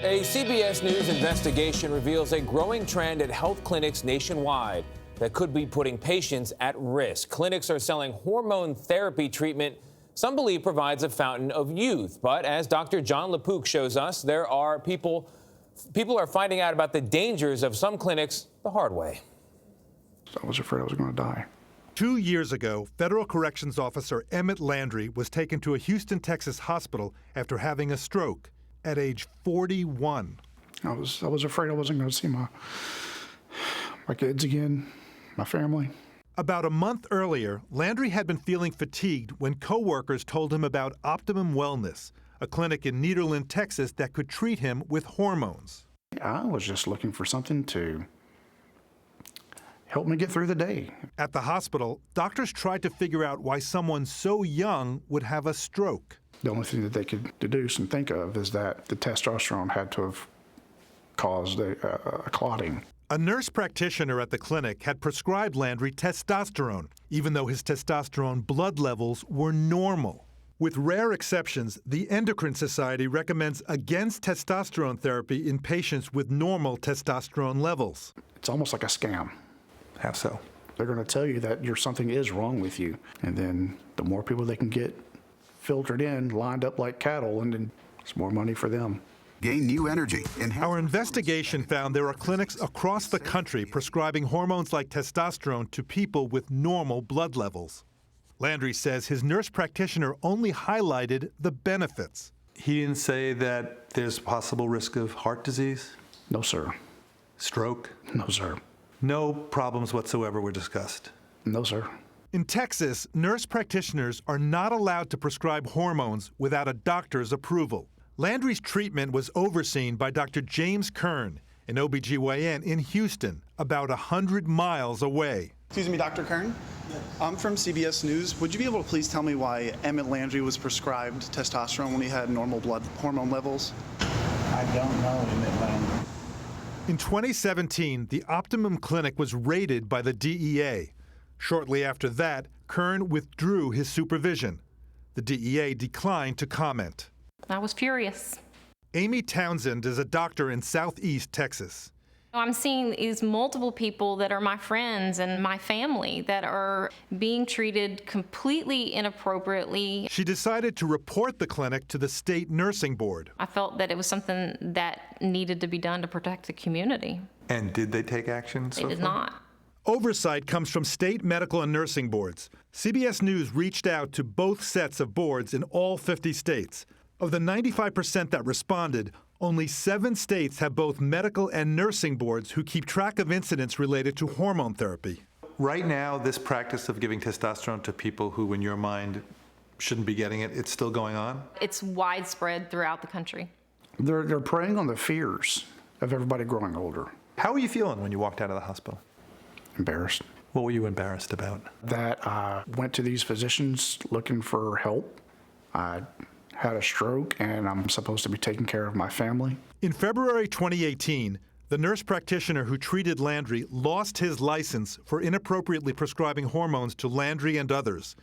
A CBS News investigation reveals a growing trend at health clinics nationwide that could be putting patients at risk. Clinics are selling hormone therapy treatment some believe provides a fountain of youth. But as Dr. John LaPook shows us, there are people are finding out about the dangers of some clinics the hard way. I was afraid I was going to die. 2 years ago, federal corrections officer Emmett Landry was taken to a Houston, Texas hospital after having a stroke at age 41. I was afraid I wasn't going to see my kids again, my family. About a month earlier, Landry had been feeling fatigued when coworkers told him about Optimum Wellness, a clinic in Newtown, Texas that could treat him with hormones. I was just looking for something to help me get through the day. At the hospital, doctors tried to figure out why someone so young would have a stroke. The only thing that they could deduce and think of is that the testosterone had to have caused a clotting. A nurse practitioner at the clinic had prescribed Landry testosterone, even though his testosterone blood levels were normal. With rare exceptions, the Endocrine Society recommends against testosterone therapy in patients with normal testosterone levels. It's almost like a scam. How so? They're going to tell you that something is wrong with you, and then the more people they can get filtered in, lined up like cattle, and then it's more money for them. Gain new energy. Our investigation found there are clinics across the country prescribing hormones like testosterone to people with normal blood levels. Landry says his nurse practitioner only highlighted the benefits. He didn't say that there's a possible risk of heart disease? No, sir. Stroke? No, sir. No problems whatsoever were discussed? No, sir. In Texas, nurse practitioners are not allowed to prescribe hormones without a doctor's approval. Landry's treatment was overseen by Dr. James Kern, an OBGYN in Houston, about 100 miles away. Excuse me, Dr. Kern? Yes. I'm from CBS News. Would you be able to please tell me why Emmett Landry was prescribed testosterone when he had normal blood hormone levels? I don't know Emmett Landry. In 2017, the Optimum Clinic was raided by the DEA. Shortly after that, Kern withdrew his supervision. The DEA declined to comment. I was furious. Amy Townsend is a doctor in Southeast Texas. I'm seeing these multiple people that are my friends and my family that are being treated completely inappropriately. She decided to report the clinic to the state nursing board. I felt that it was something that needed to be done to protect the community. And did they take action so far? They did not. Oversight comes from state medical and nursing boards. CBS News reached out to both sets of boards in all 50 states. Of the 95% that responded, only 7 states have both medical and nursing boards who keep track of incidents related to hormone therapy. Right now, this practice of giving testosterone to people who, in your mind, shouldn't be getting it, it's still going on? It's widespread throughout the country. They're preying on the fears of everybody growing older. How were you feeling when you walked out of the hospital? Embarrassed. What were you embarrassed about? That I went to these physicians looking for help. I had a stroke, and I'm supposed to be taking care of my family. In February 2018, the nurse practitioner who treated Landry lost his license for inappropriately prescribing hormones to Landry and others.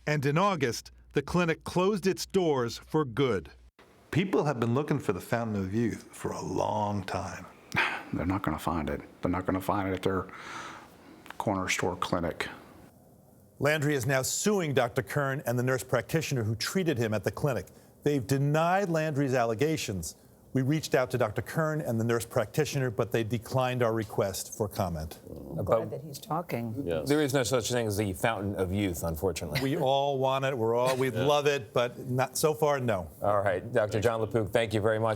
And in August, the clinic closed its doors for good. People have been looking for the fountain of youth for a long time. They're not going to find it. They're not going to find it at their corner store clinic. Landry is now suing Dr. Kern and the nurse practitioner who treated him at the clinic. They've denied Landry's allegations. We reached out to Dr. Kern and the nurse practitioner, but they declined our request for comment. I'm glad that he's talking. Yes. There is no such thing as the fountain of youth, unfortunately. We all want it. We'd love it, but not so far, no. All right, Dr. John LaPook, thank you very much.